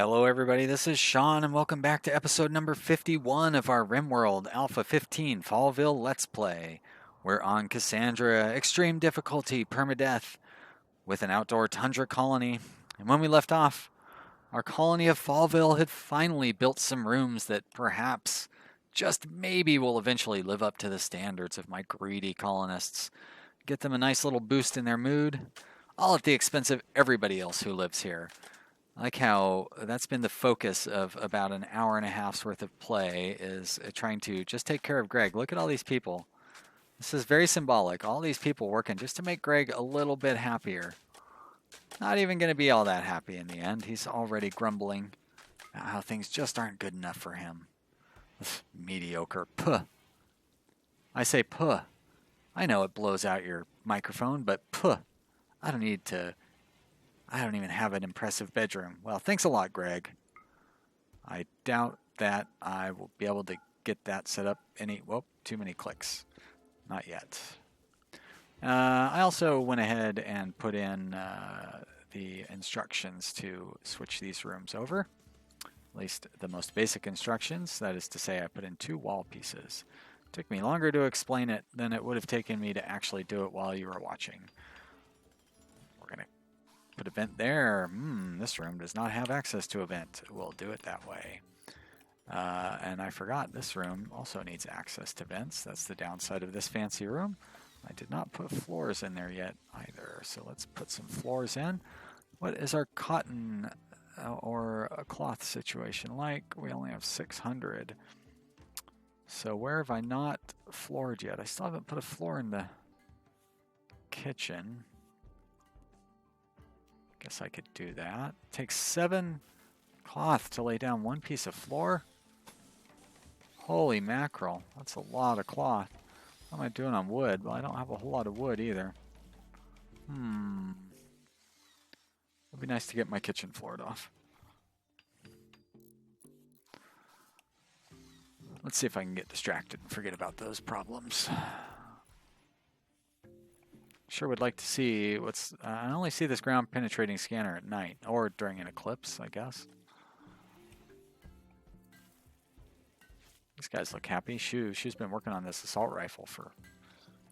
Hello everybody, this is Sean and welcome back to episode number 51 of our Rimworld Alpha 15 Fallville Let's Play. We're on Cassandra, extreme difficulty, permadeath, with an outdoor tundra colony. And when we left off, our colony of Fallville had finally built some rooms that perhaps, just maybe, will eventually live up to the standards of my greedy colonists. Get them a nice little boost in their mood, all at the expense of everybody else who lives here. I like how that's been the focus of about an hour and a half's worth of play, is trying to just take care of Greg. Look at all these people. This is very symbolic. All these people working just to make Greg a little bit happier. Not even going to be all that happy in the end. He's already grumbling about how things just aren't good enough for him. Mediocre. Puh. I say puh. I know it blows out your microphone, but puh. I don't even have an impressive bedroom. Well, thanks a lot, Greg. I doubt that I will be able to get that set up whoop, too many clicks. Not yet. I also went ahead and put in the instructions to switch these rooms over. At least the most basic instructions. That is to say, I put in 2 wall pieces. It took me longer to explain it than it would have taken me to actually do it while you were watching. We're going to put a vent there. This room does not have access to a vent. We'll do it that way. And I forgot this room also needs access to vents. That's the downside of this fancy room. I did not put floors in there yet either. So let's put some floors in. What is our cotton or a cloth situation like? We only have 600. So where have I not floored yet? I still haven't put a floor in the kitchen. Guess I could do that. Takes 7 cloth to lay down 1 piece of floor. Holy mackerel. That's a lot of cloth. What am I doing on wood? Well, I don't have a whole lot of wood either. It'd be nice to get my kitchen floored off. Let's see if I can get distracted and forget about those problems. Sure would like to see what's... I only see this ground penetrating scanner at night, or during an eclipse, I guess. These guys look happy. She's been working on this assault rifle for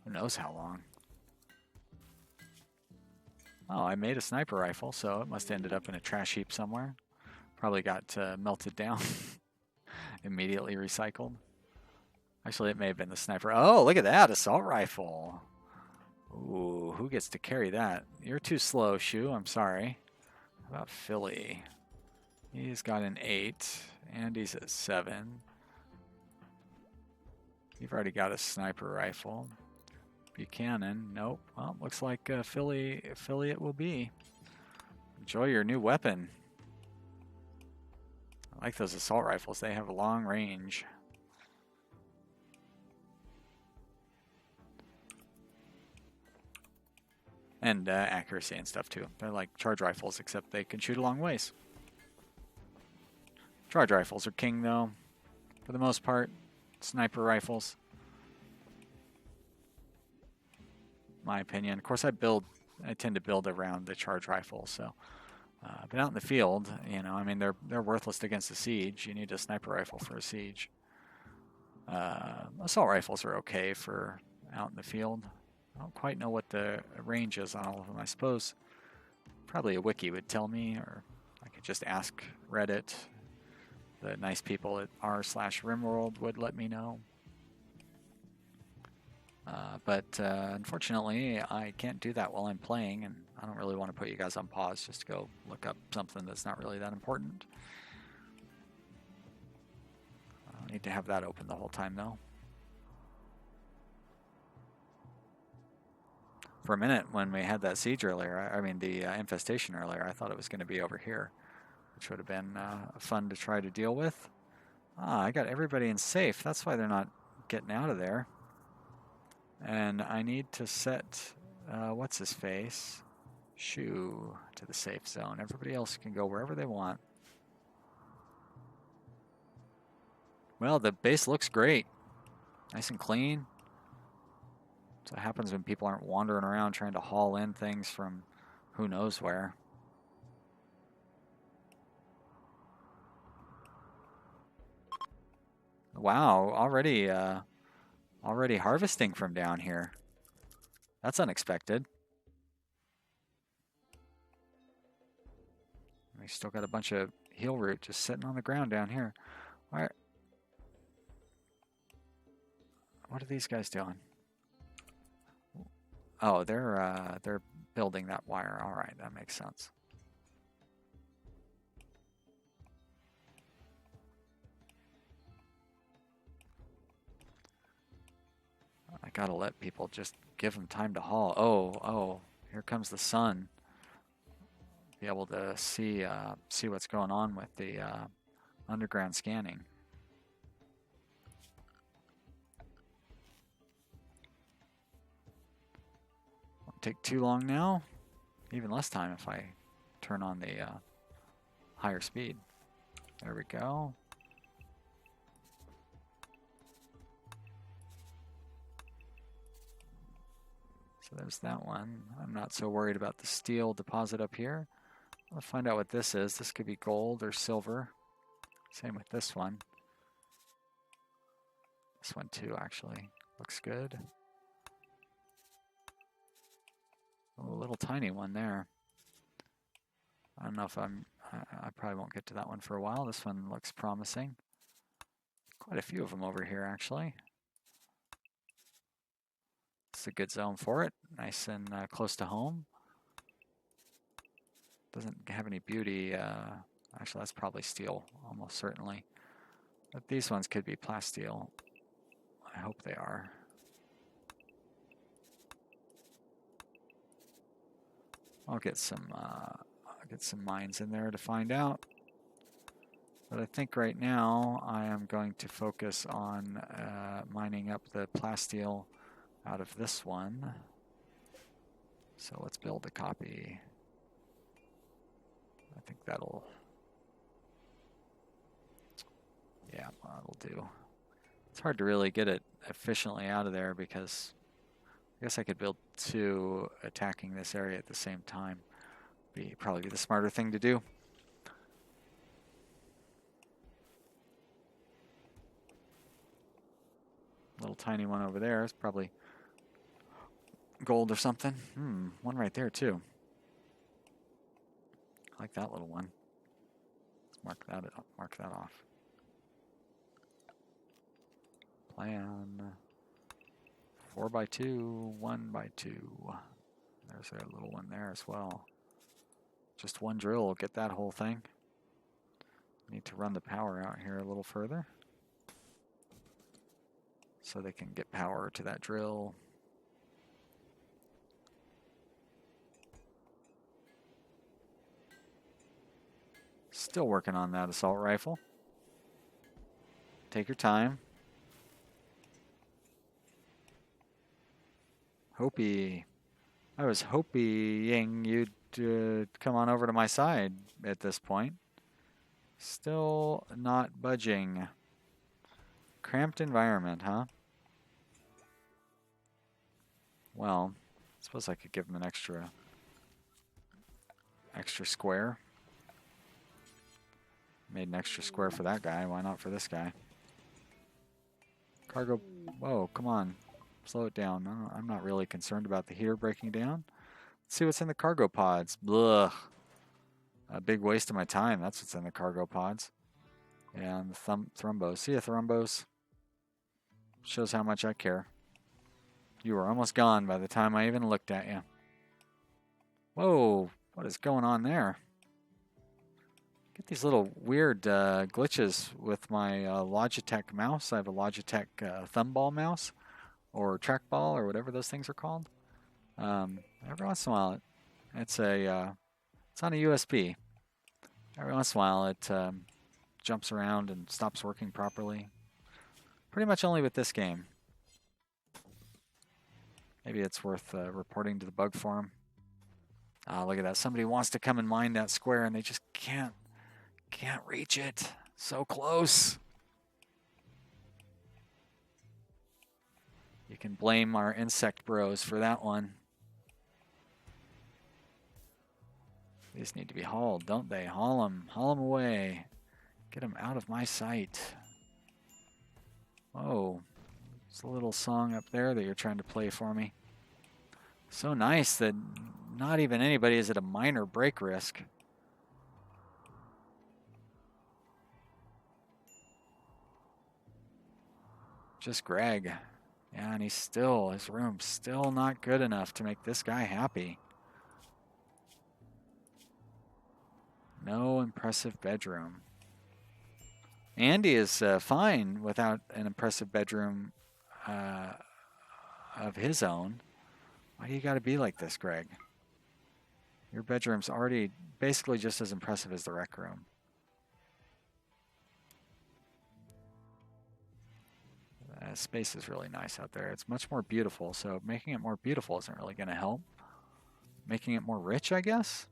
who knows how long. Oh, I made a sniper rifle, so it must have ended up in a trash heap somewhere. Probably got melted down. Immediately recycled. Actually, it may have been the sniper. Oh, look at that, assault rifle. Ooh, who gets to carry that? You're too slow, Shu. I'm sorry. How about Philly? He's got an 8. Andy's at 7. You've already got a sniper rifle. Buchanan, nope. Well, looks like Philly it will be. Enjoy your new weapon. I like those assault rifles. They have a long range. And accuracy and stuff too. They're like charge rifles, except they can shoot a long ways. Charge rifles are king though, for the most part. Sniper rifles, my opinion. Of course, I tend to build around the charge rifle. So, but out in the field, you know, I mean, they're worthless against a siege. You need a sniper rifle for a siege. Assault rifles are okay for out in the field. I don't quite know what the range is on all of them. I suppose probably a wiki would tell me, or I could just ask Reddit. The nice people at r/Rimworld would let me know. But unfortunately, I can't do that while I'm playing, and I don't really want to put you guys on pause just to go look up something that's not really that important. I don't need to have that open the whole time, though. For a minute, when we had that siege earlier, I mean the infestation earlier, I thought it was going to be over here, which would have been fun to try to deal with. I got everybody in safe. That's why they're not getting out of there. And I need to set, what's his face? Shu to the safe zone. Everybody else can go wherever they want. Well, the base looks great. Nice and clean. That's what happens when people aren't wandering around trying to haul in things from who knows where. Wow, already harvesting from down here. That's unexpected. We still got a bunch of heal root just sitting on the ground down here. What are these guys doing? Oh, they're building that wire. All right, that makes sense. I gotta let people just give them time to haul. Oh, here comes the sun. Be able to see what's going on with the underground scanning. Won't take too long now. Even less time if I turn on the higher speed. There we go. So there's that one. I'm not so worried about the steel deposit up here. Let's find out what this is. This could be gold or silver. Same with this one. This one too, actually. Looks good. Oh, a little tiny one there. I don't know if I probably won't get to that one for a while. This one looks promising. Quite a few of them over here, actually. It's a good zone for it. Nice and close to home. Doesn't have any beauty. Actually, that's probably steel, almost certainly. But these ones could be plasteel. I hope they are. I'll get some mines in there to find out. But I think right now I am going to focus on mining up the plasteel out of this one. So let's build a copy. I think that'll do. It's hard to really get it efficiently out of there because I guess I could build two attacking this area at the same time. Probably be the smarter thing to do. Little tiny one over there is probably gold or something. One right there too. I like that little one. Let's mark that off. Plan 4x2, 1x2. There's a little one there as well. Just one drill will get that whole thing. Need to run the power out here a little further so they can get power to that drill. Still working on that assault rifle. Take your time. I was hoping you'd come on over to my side at this point. Still not budging. Cramped environment, huh? Well, I suppose I could give him an extra square. Made an extra square for that guy. Why not for this guy? Cargo. Whoa, come on. Slow it down. I'm not really concerned about the heater breaking down. Let's see what's in the cargo pods. Blah. A big waste of my time. That's what's in the cargo pods. And the thrombos. See ya, thrombos. Shows how much I care. You were almost gone by the time I even looked at you. Whoa, what is going on there? Get these little weird glitches with my Logitech mouse. I have a Logitech thumball mouse or trackball or whatever those things are called. Every once in a while, it's on a USB. Every once in a while, it jumps around and stops working properly. Pretty much only with this game. Maybe it's worth reporting to the bug forum. Look at that. Somebody wants to come and mine that square and they just can't reach it. So close. You can blame our insect bros for that one. These need to be hauled, don't they? Haul them away. Get them out of my sight. Oh, it's a little song up there that you're trying to play for me. So nice that not even anybody is at a minor break risk. Just Greg. Yeah, and his room's still not good enough to make this guy happy. No impressive bedroom. Andy is fine without an impressive bedroom of his own. Why do you got to be like this, Greg? Your bedroom's already basically just as impressive as the rec room. Space is really nice out there. It's much more beautiful, so making it more beautiful isn't really going to help. Making it more rich, I guess?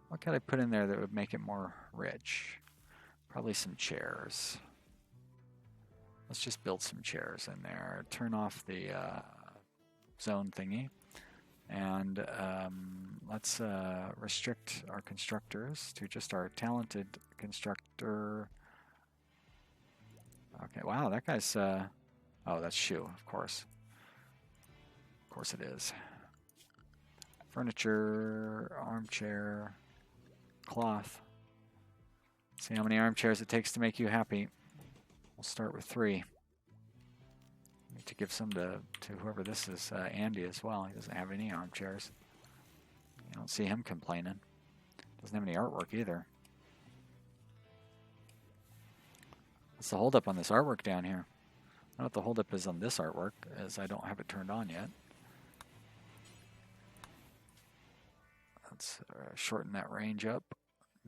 What could I put in there that would make it more rich? Probably some chairs. Let's just build some chairs in there. Turn off the zone thingy. And let's restrict our constructors to just our talented constructor. Okay, wow, that guy's... oh, that's Shu, of course. Of course it is. Furniture, armchair, cloth. See how many armchairs it takes to make you happy. We'll start with 3. Need to give some to whoever this is, Andy as well. He doesn't have any armchairs. You don't see him complaining. Doesn't have any artwork either. What's the holdup on this artwork down here? I don't know what the holdup is on this artwork, as I don't have it turned on yet. Let's shorten that range up.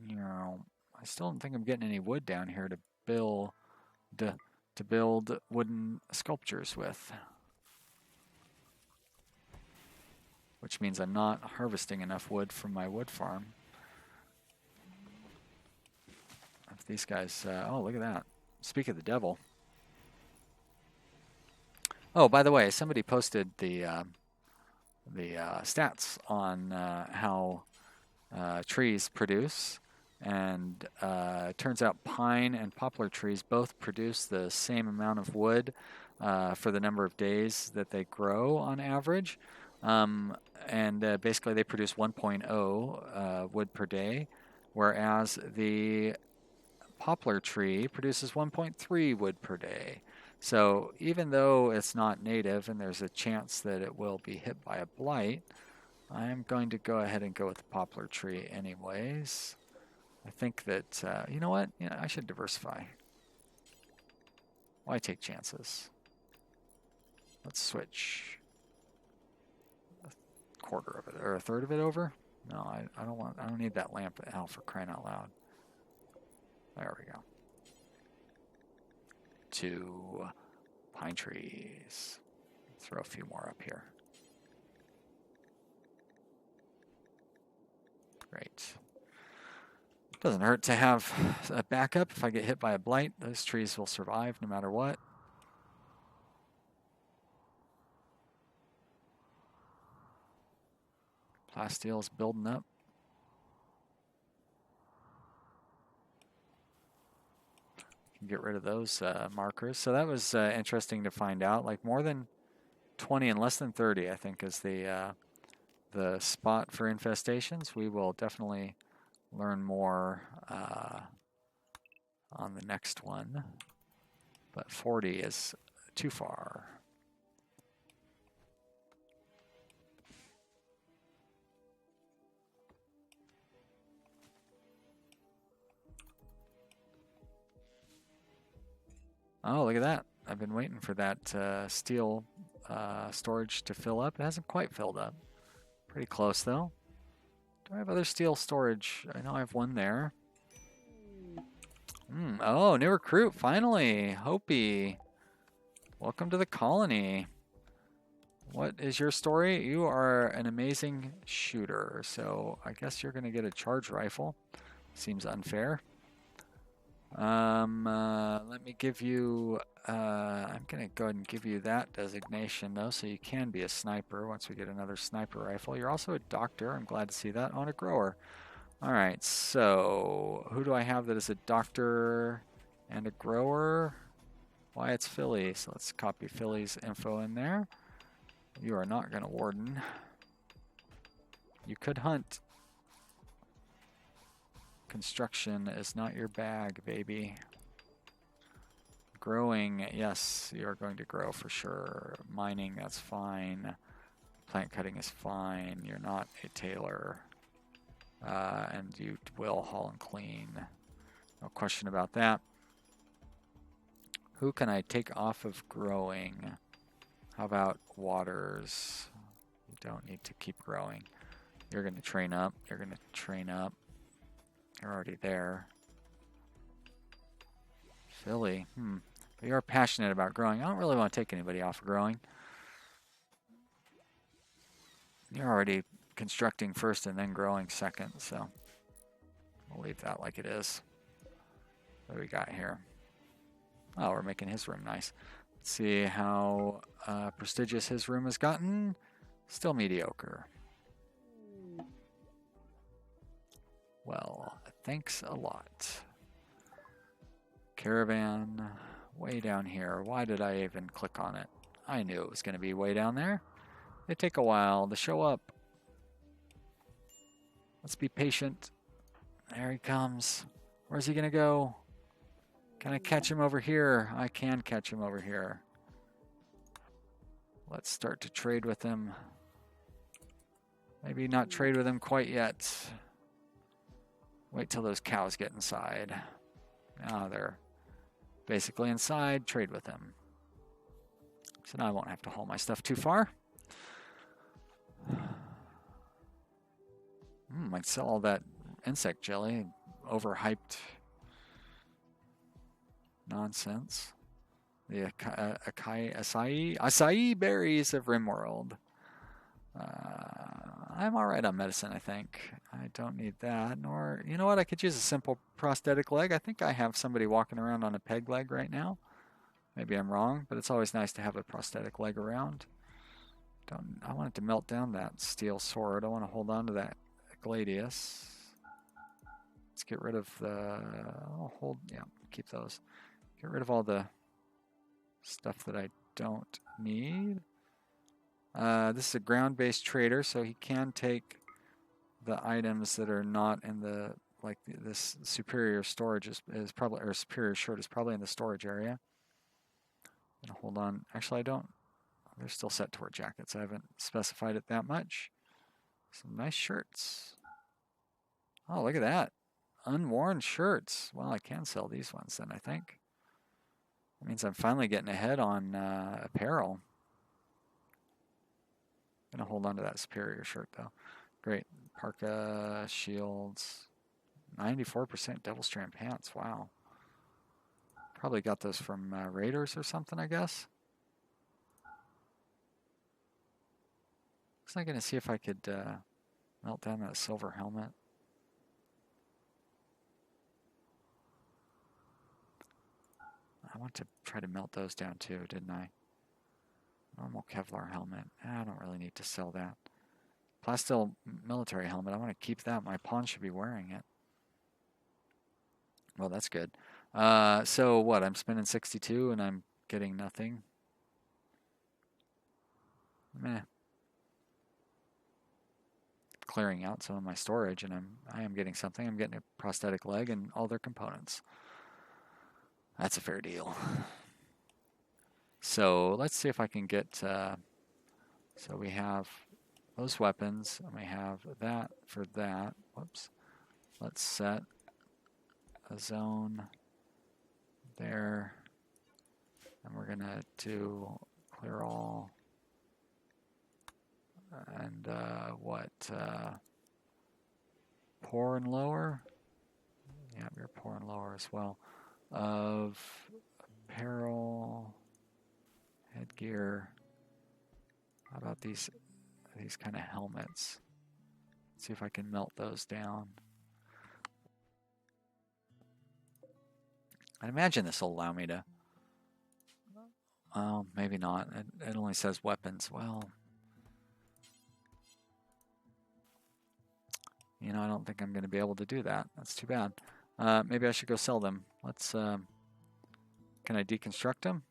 You know, I still don't think I'm getting any wood down here to build wooden sculptures with. Which means I'm not harvesting enough wood from my wood farm. If these guys, oh, look at that. Speak of the devil. Oh, by the way, somebody posted the stats on how trees produce, and it turns out pine and poplar trees both produce the same amount of wood for the number of days that they grow on average, and basically they produce 1.0 wood per day, whereas the poplar tree produces 1.3 wood per day. So even though it's not native and there's a chance that it will be hit by a blight, I'm going to go ahead and go with the poplar tree anyways. I think that, you know what? Yeah, I should diversify. Why take chances? Let's switch a quarter of it, or a third of it over. No, I don't need that lamp out for crying out loud. There we go. 2 pine trees. Throw a few more up here. Great. Doesn't hurt to have a backup. If I get hit by a blight, those trees will survive no matter what. Plastile's building up. Get rid of those markers. So that was interesting to find out. Like more than 20 and less than 30, I think, is the spot for infestations. We will definitely learn more on the next one, but 40 is too far. Oh, look at that. I've been waiting for that steel storage to fill up. It hasn't quite filled up. Pretty close, though. Do I have other steel storage? I know I have one there. Oh, new recruit, finally. Hopi. Welcome to the colony. What is your story? You are an amazing shooter, so I guess you're going to get a charge rifle. Seems unfair. Let me give you, I'm going to go ahead and give you that designation, though, so you can be a sniper once we get another sniper rifle. You're also a doctor. I'm glad to see that. On a grower. All right, so who do I have that is a doctor and a grower? why it's Philly. So let's copy Philly's info in there. You are not going to warden. You could hunt. Construction is not your bag, baby. Growing, yes, you're going to grow for sure. Mining, that's fine. Plant cutting is fine. You're not a tailor. And you will haul and clean. No question about that. Who can I take off of growing? How about waters? You don't need to keep growing. You're going to train up. You're going to train up. You're already there. Philly. But you're passionate about growing. I don't really want to take anybody off of growing. You're already constructing first and then growing second, so we'll leave that like it is. What do we got here? Oh, we're making his room nice. Let's see how prestigious his room has gotten. Still mediocre. Well, thanks a lot. Caravan, way down here. Why did I even click on it? I knew it was going to be way down there. They take a while to show up. Let's be patient. There he comes. Where's he going to go? Can I catch him over here? I can catch him over here. Let's start to trade with him. Maybe not trade with him quite yet. Wait till those cows get inside. Now they're basically inside. Trade with him. So now I won't have to haul my stuff too far. Might sell all that insect jelly. Overhyped nonsense. The acai berries of Rimworld. I'm alright on medicine, I think. I don't need that. Nor, you know what? I could use a simple prosthetic leg. I think I have somebody walking around on a peg leg right now. Maybe I'm wrong, but it's always nice to have a prosthetic leg around. I wanted to melt down that steel sword. I want to hold on to that greediest. Let's get rid of the... keep those. Get rid of all the stuff that I don't need. This is a ground-based trader, so he can take the items that are not in the, like this superior storage is probably, or superior shirt is probably in the storage area. And hold on. Actually, I don't. They're still set toward jackets. I haven't specified it that much. Some nice shirts. Oh, look at that. Unworn shirts. Well, I can sell these ones then, I think. That means I'm finally getting ahead on apparel. I'm going to hold on to that superior shirt, though. Great. Parka, shields. 94% double strand pants. Wow. Probably got those from Raiders or something, I guess. Was I going to see if I could melt down that silver helmet? I want to try to melt those down too, didn't I? Normal Kevlar helmet. I don't really need to sell that. Plastil military helmet. I want to keep that. My pawn should be wearing it. Well, that's good. So what? I'm spending 62 and I'm getting nothing. Meh. Clearing out some of my storage, and I am getting something. I'm getting a prosthetic leg and all their components. That's a fair deal. So let's see if I can get. So we have those weapons, and we have that for that. Whoops. Let's set a zone there, and we're gonna do clear all. And poor and lower? Yeah, you're poor and lower as well. Of apparel, headgear. How about these kind of helmets? Let's see if I can melt those down. I imagine this will allow me to. Well, maybe not. It only says weapons. Well. You know, I don't think I'm going to be able to do that. That's too bad. Maybe I should go sell them. Let's Can I deconstruct them?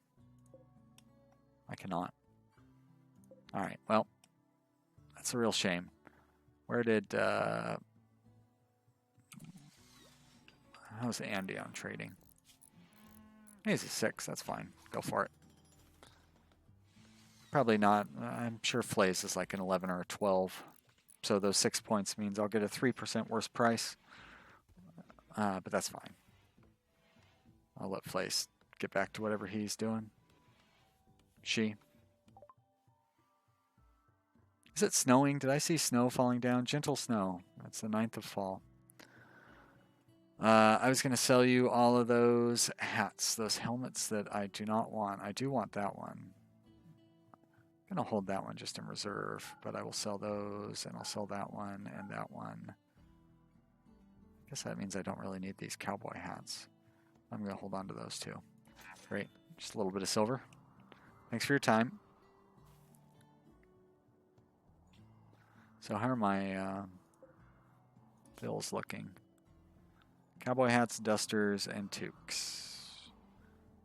I cannot. Alright, well, that's a real shame. Where did, how's Andy on trading? He's a 6, that's fine. Go for it. Probably not. I'm sure Flays is like an 11 or a 12. So those 6 points means I'll get a 3% worse price. But that's fine. I'll let Flays get back to whatever he's doing. She. Is it snowing? Did I see snow falling down? Gentle snow. That's the 9th of fall. I was going to sell you all of those hats, those helmets that I do not want. I do want that one. I'm going to hold that one just in reserve, but I will sell those, and I'll sell that one and that one. I guess that means I don't really need these cowboy hats. I'm going to hold on to those too. Great. Just a little bit of silver. Thanks for your time. So how are my bills looking? Cowboy hats, dusters, and toques.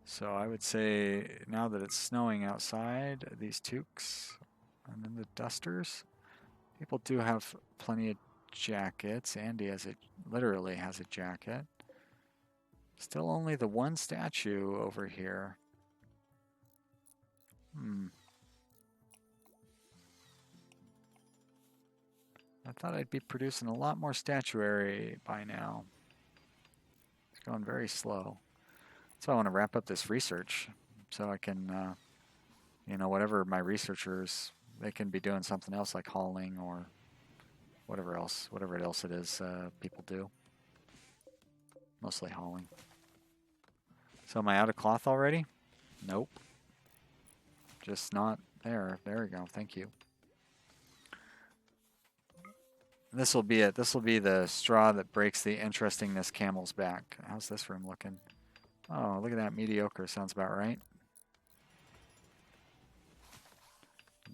So I would say now that it's snowing outside, these toques and then the dusters. People do have plenty of jackets. Andy literally has a jacket. Still only the one statue over here. I thought I'd be producing a lot more statuary by now. It's going very slow. So I want to wrap up this research so I can, whatever my researchers, they can be doing something else like hauling or whatever else it is people do. Mostly hauling. So am I out of cloth already? Nope. Just not there. There we go. Thank you. This will be it. This will be the straw that breaks the interestingness camel's back. How's this room looking? Oh, look at that. Mediocre. Sounds about right.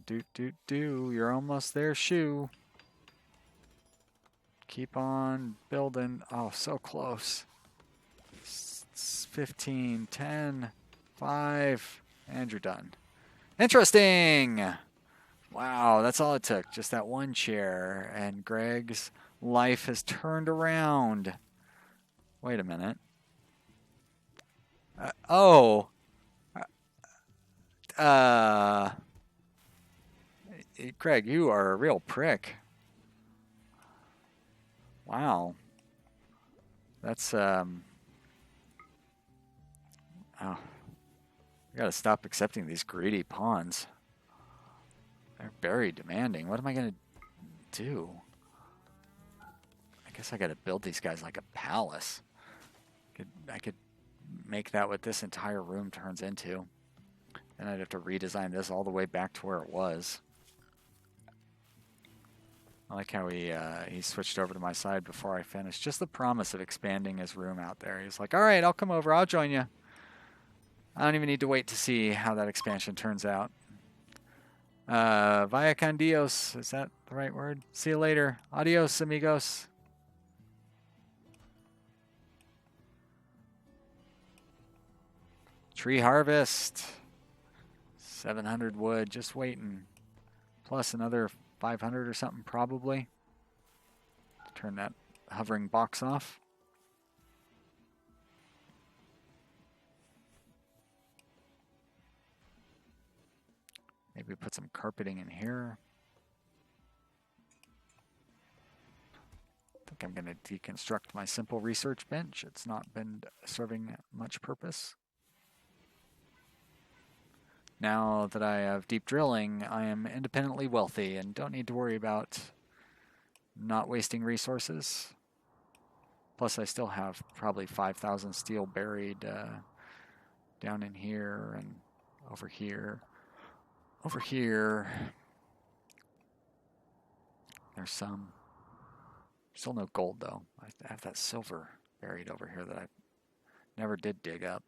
Do. You're almost there, shoe. Keep on building. Oh, so close. 15, 10, 5, and you're done. Interesting! Wow, that's all it took. Just that one chair, and Greg's life has turned around. Wait a minute. Greg, you are a real prick. Wow. That's, I gotta stop accepting these greedy pawns. They're very demanding. What am I gonna do? I guess I gotta build these guys like a palace. I could make that what this entire room turns into. And I'd have to redesign this all the way back to where it was. I like how he switched over to my side before I finished. Just the promise of expanding his room out there. He's like, all right, I'll come over. I'll join you. I don't even need to wait to see how that expansion turns out. Vaya con Dios. Is that the right word? See you later. Adios, amigos. Tree harvest. 700 wood. Just waiting. Plus another 500 or something probably. Turn that hovering box off. Maybe put some carpeting in here. I think I'm going to deconstruct my simple research bench. It's not been serving much purpose. Now that I have deep drilling, I am independently wealthy and don't need to worry about not wasting resources. Plus, I still have probably 5,000 steel buried down in here and over here. Over here, there's some. Still no gold, though. I have that silver buried over here that I never did dig up.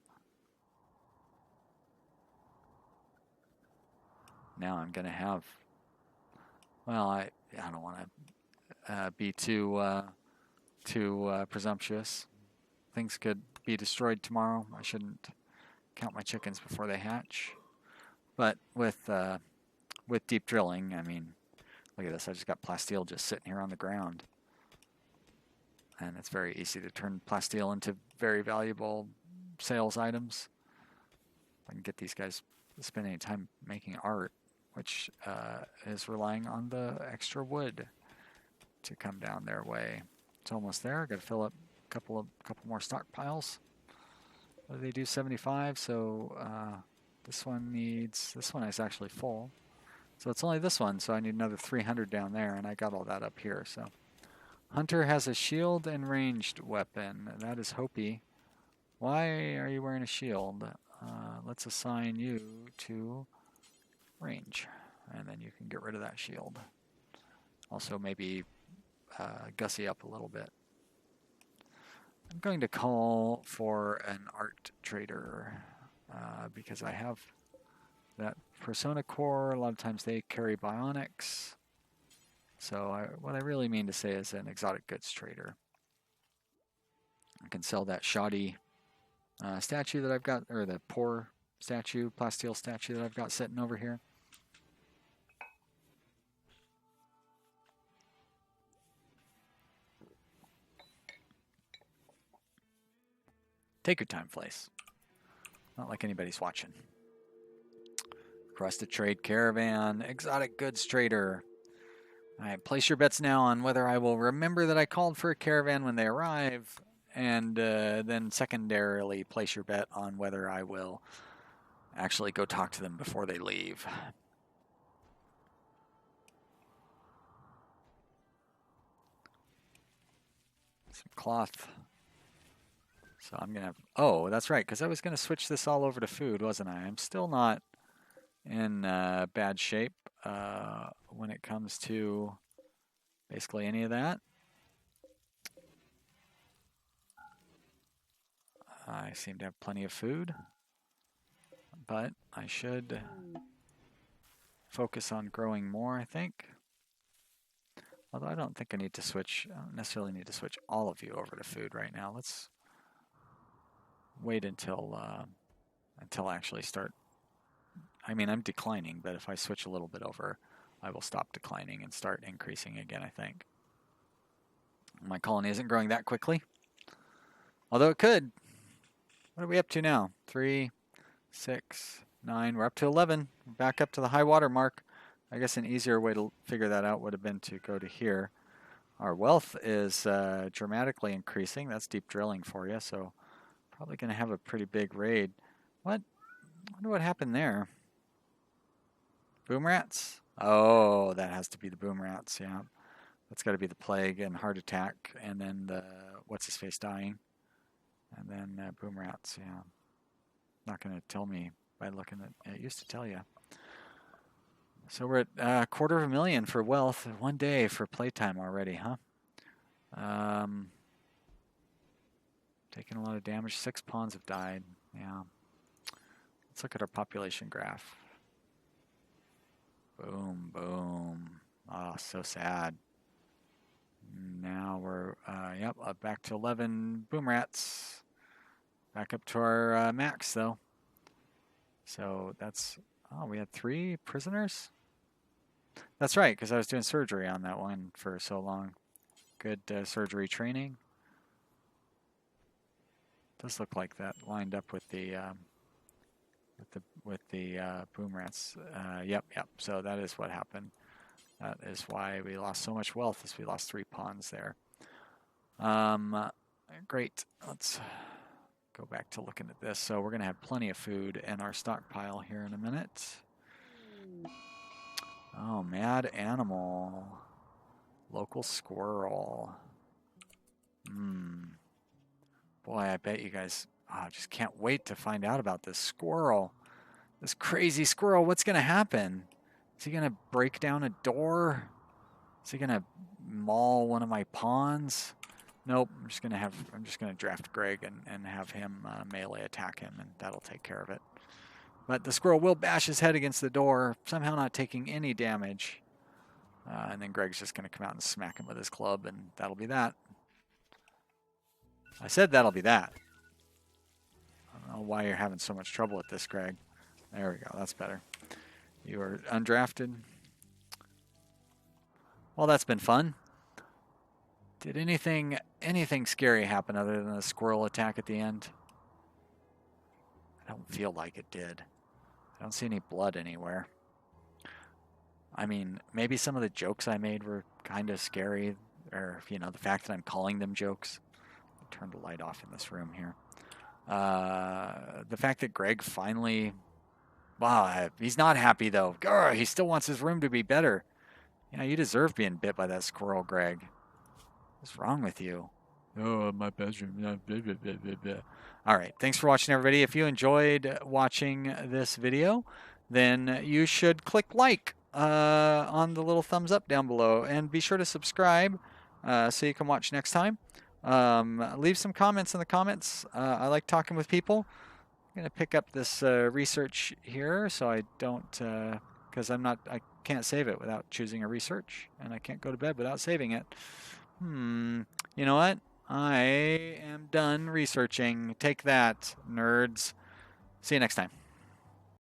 Now I'm going to have... Well, I don't want to be too presumptuous. Things could be destroyed tomorrow. I shouldn't count my chickens before they hatch. But with deep drilling, I mean, look at this. I just got plasteel just sitting here on the ground. And it's very easy to turn plasteel into very valuable sales items. I can get these guys to spend any time making art, which is relying on the extra wood to come down their way. It's almost there. I got to fill up a couple more stockpiles. What do they do? 75. So this one is actually full. So it's only this one. So I need another 300 down there, and I got all that up here. So Hunter has a shield and ranged weapon. That is Hopi. Why are you wearing a shield? Let's assign you to range, and then you can get rid of that shield. Also, maybe gussy up a little bit. I'm going to call for an art trader because I have that persona core. A lot of times they carry bionics. So what I really mean to say is an exotic goods trader. I can sell that shoddy statue that I've got, or the poor statue, plasteel statue that I've got sitting over here. Take your time, Flace. Not like anybody's watching. Request a trade caravan, exotic goods trader. All right, place your bets now on whether I will remember that I called for a caravan when they arrive, and then secondarily place your bet on whether I will actually go talk to them before they leave. Some cloth. So I'm going to have... Oh, that's right, because I was going to switch this all over to food, wasn't I? I'm still not in bad shape when it comes to basically any of that. I seem to have plenty of food, but I should focus on growing more, I think. Although I don't think I need to switch, I don't necessarily need to switch all of you over to food right now. Let's wait until I actually start. I mean, I'm declining, but if I switch a little bit over, I will stop declining and start increasing again, I think. My colony isn't growing that quickly, although it could. What are we up to now? 3, 6, 9. We're up to 11. Back up to the high water mark. I guess an easier way to figure that out would have been to go to here. Our wealth is dramatically increasing. That's deep drilling for you, so probably going to have a pretty big raid. What? I wonder what happened there. Boom rats? Oh, that has to be the boom rats, yeah. That's got to be the plague and heart attack, and then the what's-his-face dying. And then boom rats, yeah. Not going to tell me by looking at it. Used to tell you. So we're at $250,000 for wealth. 1 day for playtime already, huh? Taking a lot of damage. 6 pawns have died. Yeah. Let's look at our population graph. Boom, boom. Oh, so sad. Now we're, back to 11 boom rats. Back up to our max, though. So that's, we had 3 prisoners? That's right, because I was doing surgery on that one for so long. Good surgery training. Does look like that lined up with the boom rats. Yep. So that is what happened. That is why we lost so much wealth, as we lost 3 pawns there. Great. Let's go back to looking at this. So we're going to have plenty of food in our stockpile here in a minute. Oh, mad animal. Local squirrel. Boy, I bet you guys just can't wait to find out about this squirrel. This crazy squirrel. What's going to happen? Is he going to break down a door? Is he going to maul one of my pawns? Nope. I'm just going to draft Greg and have him melee attack him, and that'll take care of it. But the squirrel will bash his head against the door, somehow not taking any damage. And then Greg's just going to come out and smack him with his club, and that'll be that. I said that'll be that. I don't know why you're having so much trouble with this, Greg. There we go. That's better. You are undrafted. Well, that's been fun. Did anything scary happen other than the squirrel attack at the end? I don't feel like it did. I don't see any blood anywhere. I mean, maybe some of the jokes I made were kind of scary, or, you know, the fact that I'm calling them jokes. I'll turn the light off in this room here. The fact that Greg finally... Wow, he's not happy, though. Grr, he still wants his room to be better. You know, you deserve being bit by that squirrel, Greg. What's wrong with you? Oh, my bedroom. All right. Thanks for watching, everybody. If you enjoyed watching this video, then you should click like on the little thumbs up down below. And be sure to subscribe so you can watch next time. Leave some comments in the comments. I like talking with people. I'm going to pick up this research here so I don't... because I can't save it without choosing a research. And I can't go to bed without saving it. You know what? I am done researching. Take that, nerds. See you next time.